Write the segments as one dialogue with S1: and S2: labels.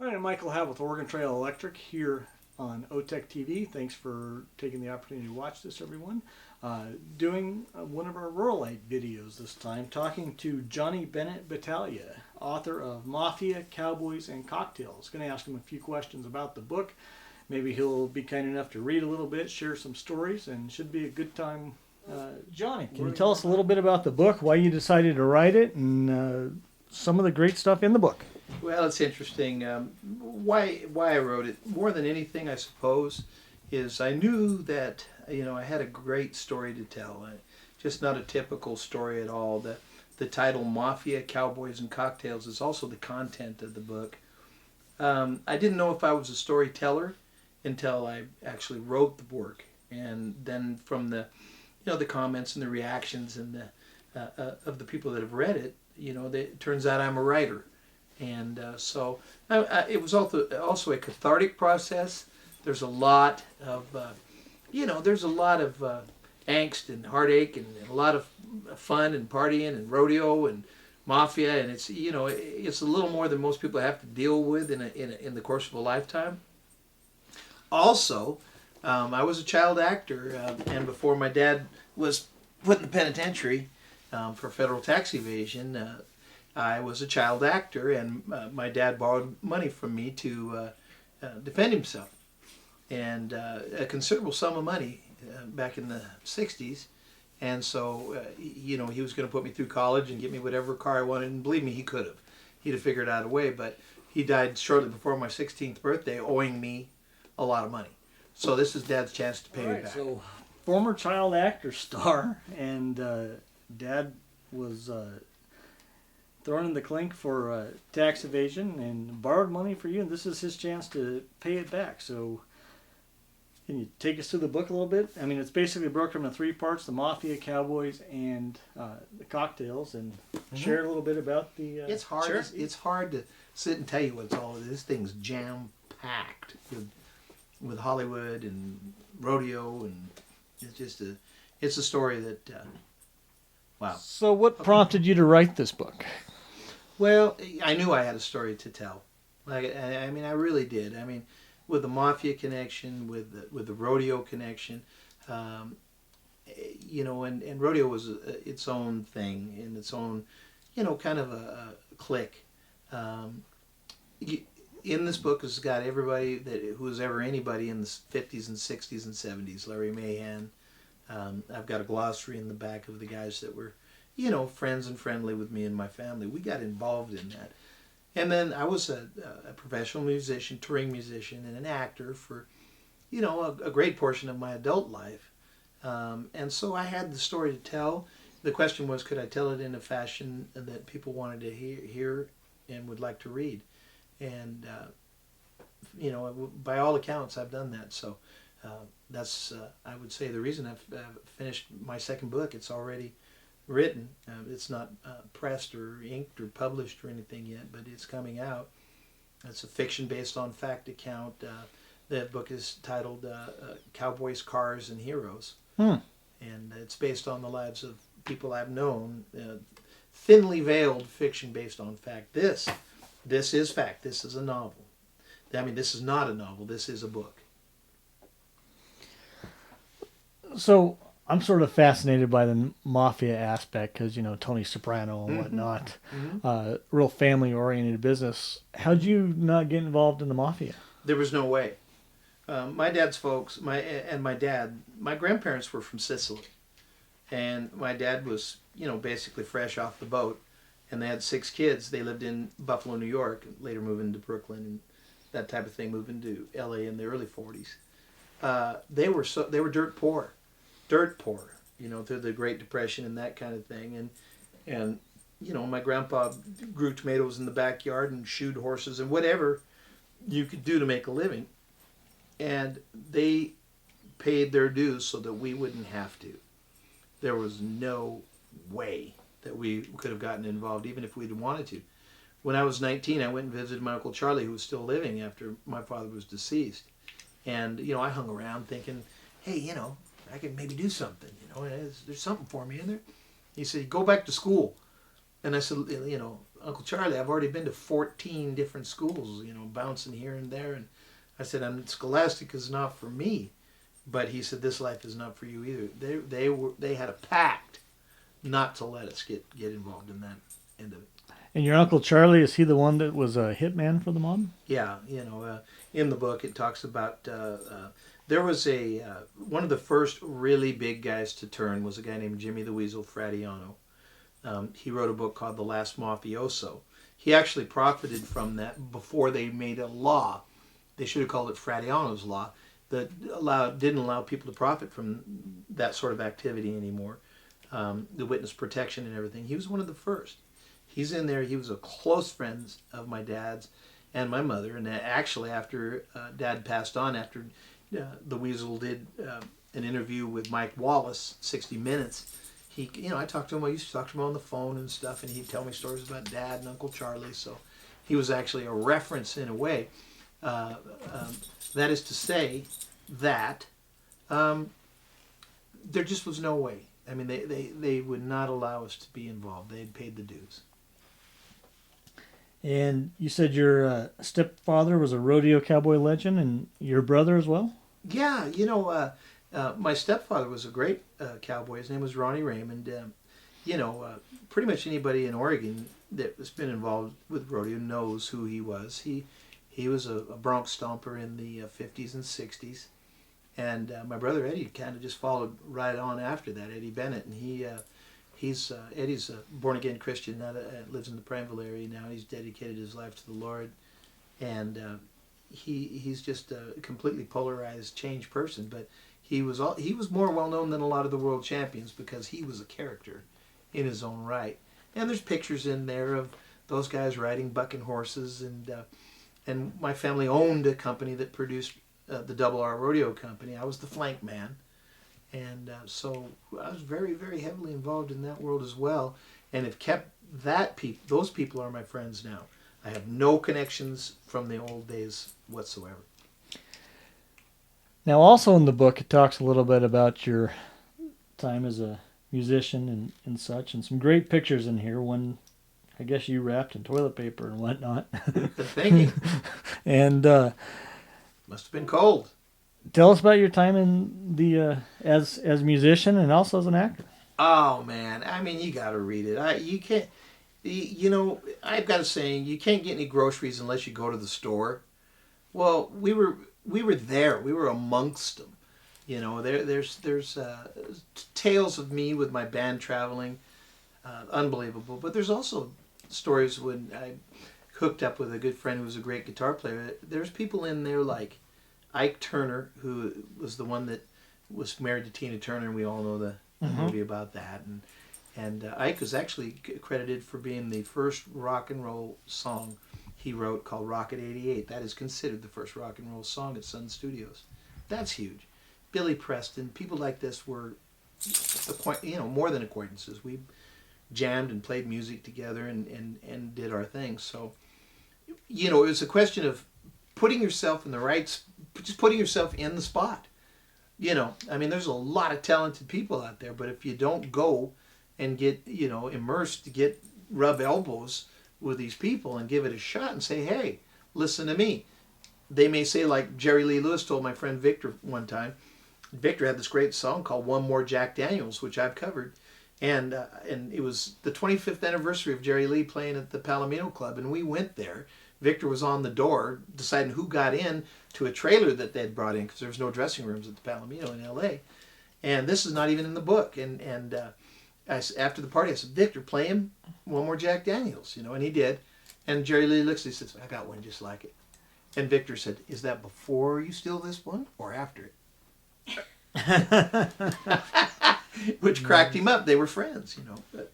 S1: All right, Michael Have with Oregon Trail Electric here on otecc TV. Thanks for taking the opportunity to watch this, everyone. Doing one of our Rural Light videos this time, talking to Johnnie Bennett Battaglia, author of Mafia, Cowboys and Cocktails. Going to ask him a few questions about the book. Maybe he'll be kind enough to read a little bit, share some stories, and should be a good time. Johnny, can you tell us a little bit about the book, why you decided to write it, and some of the great stuff in the book?
S2: Well, it's interesting. Why I wrote it, more than anything, I suppose, is I knew that I had a great story to tell. Just not a typical story at all. The title Mafia, Cowboys and Cocktails is also the content of the book. I didn't know if I was a storyteller until I actually wrote the work, and then from the the comments and the reactions and of the people that have read it, it turns out I'm a writer. And so it was also a cathartic process. There's a lot of, there's a lot of angst and heartache and a lot of fun and partying and rodeo and mafia, and it's it's a little more than most people have to deal with in the course of a lifetime. Also, I was a child actor, and before my dad was put in the penitentiary for federal tax evasion. I was a child actor, and my dad borrowed money from me to defend himself, and a considerable sum of money back in the 60s. And so, he was going to put me through college and get me whatever car I wanted, and believe me, he could have. He'd have figured out a way, but he died shortly before my 16th birthday, owing me a lot of money. So this is Dad's chance to pay me back.
S1: So, former child actor star, and Dad was thrown in the clink for tax evasion and borrowed money for you, and this is his chance to pay it back. So can you take us through the book a little bit? I mean, it's basically broken into three parts: the Mafia, Cowboys, and the Cocktails, and share a little bit about the...
S2: It's hard. Sure. It's hard to sit and tell you what's all of this. This thing's jam-packed with Hollywood and rodeo, and it's a story that... wow.
S1: So what prompted you to write this book?
S2: Well, I knew I had a story to tell. I mean, I really did. I mean, with the Mafia connection, with the rodeo connection, and rodeo was its own thing, in its own, kind of a clique. In this book has got everybody who was ever anybody in the 50s and 60s and 70s. Larry Mahan. I've got a glossary in the back of the guys that were, friends and friendly with me and my family. We got involved in that. And then I was a professional musician, touring musician, and an actor for, a great portion of my adult life. And so I had the story to tell. The question was, could I tell it in a fashion that people wanted to hear and would like to read? And, by all accounts, I've done that. So that's, I would say, the reason I've finished my second book. It's already written. It's not pressed or inked or published or anything yet, but it's coming out. It's a fiction based on fact account. The book is titled Cowboys, Cars, and Heroes. And it's based on the lives of people I've known. Thinly veiled fiction based on fact. This is fact. This is a novel. I mean, this is not a novel. This is a book. So
S1: I'm sort of fascinated by the Mafia aspect because, Tony Soprano and whatnot, real family-oriented business. How'd you not get involved in the Mafia?
S2: There was no way. My dad's folks, my grandparents were from Sicily. And my dad was, basically fresh off the boat. And they had 6 kids. They lived in Buffalo, New York, later moved into Brooklyn and that type of thing, moved into L.A. in the early 40s. They were dirt poor, through the Great Depression and that kind of thing. And my grandpa grew tomatoes in the backyard and shoed horses and whatever you could do to make a living. And they paid their dues so that we wouldn't have to. There was no way that we could have gotten involved, even if we'd wanted to. When I was 19, I went and visited my Uncle Charlie, who was still living after my father was deceased. And, I hung around thinking, hey, I could maybe do something, there's something for me in there. He said, go back to school. And I said, Uncle Charlie, I've already been to 14 different schools, bouncing here and there. And I said, Scholastic is not for me. But he said, this life is not for you either. They had a pact not to let us get involved in that end of it.
S1: And your Uncle Charlie, is he the one that was a hitman for the mob?
S2: Yeah, in the book it talks about there was one of the first really big guys to turn was a guy named Jimmy the Weasel Fradiano. He wrote a book called The Last Mafioso. He actually profited from that before they made a law. They should have called it Fradiano's Law that didn't allow people to profit from that sort of activity anymore. The witness protection and everything. He was one of the first. He's in there. He was a close friend of my dad's and my mother. And actually, after Dad passed on, after the Weasel did an interview with Mike Wallace, 60 Minutes, I talked to him. I used to talk to him on the phone and stuff, and he'd tell me stories about Dad and Uncle Charlie. So he was actually a reference in a way. That is to say that there just was no way. I mean, they would not allow us to be involved. They had paid the dues.
S1: And you said your stepfather was a rodeo cowboy legend, and your brother as well?
S2: Yeah, my stepfather was a great cowboy. His name was Ronnie Raymond. Pretty much anybody in Oregon that's been involved with rodeo knows who he was. He was a bronc stomper in the 50s and 60s. And my brother Eddie kind of just followed right on after that, Eddie Bennett. And Eddie's a born-again Christian, now lives in the Prineville area now. He's dedicated his life to the Lord. And he's just a completely polarized, changed person. But he was more well-known than a lot of the world champions because he was a character in his own right. And there's pictures in there of those guys riding bucking horses. And my family owned a company that produced the Double R Rodeo Company. I was the flank man. And so I was very, very heavily involved in that world as well. And have kept those people are my friends now. I have no connections from the old days whatsoever.
S1: Now, also in the book, it talks a little bit about your time as a musician and such, and some great pictures in here. One, I guess you wrapped in toilet paper and whatnot.
S2: Good thinking.
S1: And
S2: must have been cold.
S1: Tell us about your time in the as a musician and also as an actor.
S2: Oh man, I mean, you got to read it. You can't. I've got a saying: you can't get any groceries unless you go to the store. Well, we were there. We were amongst them. There's tales of me with my band traveling, unbelievable. But there's also stories when I hooked up with a good friend who was a great guitar player. There's people in there like Ike Turner, who was the one that was married to Tina Turner, and we all know the movie about that. And Ike was actually credited for being the first rock and roll song he wrote called Rocket 88. That is considered the first rock and roll song at Sun Studios. That's huge. Billy Preston, people like this were, more than acquaintances. We jammed and played music together and did our thing. So, it was a question of putting yourself in just putting yourself in the spot. There's a lot of talented people out there, but if you don't go and get, immersed, rub elbows with these people and give it a shot and say, hey, listen to me. They may say, like Jerry Lee Lewis told my friend Victor one time. Victor had this great song called One More Jack Daniels, which I've covered. And it was the 25th anniversary of Jerry Lee playing at the Palomino Club, and we went there. Victor was on the door deciding who got in to a trailer that they'd brought in because there was no dressing rooms at the Palomino in L.A. And this is not even in the book. And after the party, I said, Victor, play him One More Jack Daniels, and he did. And Jerry Lee looks, he says, I got one just like it. And Victor said, is that before you steal this one or after it? Which cracked him up. They were friends, But,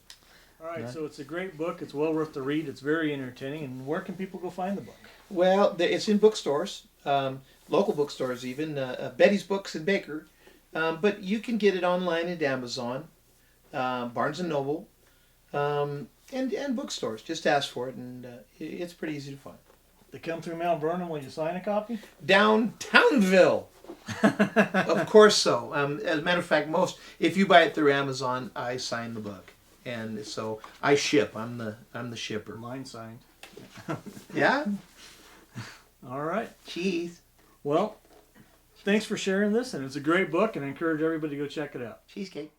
S1: all right, so it's a great book. It's well worth the read. It's very entertaining. And where can people go find the book?
S2: Well, it's in bookstores, local bookstores even, Betty's Books in Baker. But you can get it online at Amazon, Barnes & Noble, and bookstores. Just ask for it, and it's pretty easy to find.
S1: They come through Mount Vernon. Will you sign a copy?
S2: Downtownville. Of course so. As a matter of fact, if you buy it through Amazon, I sign the book. and so I ship. I'm the shipper.
S1: Mine signed.
S2: Yeah.
S1: All right.
S2: Cheese.
S1: Well, thanks for sharing this, and it's a great book, and I encourage everybody to go check it out.
S2: Cheesecake.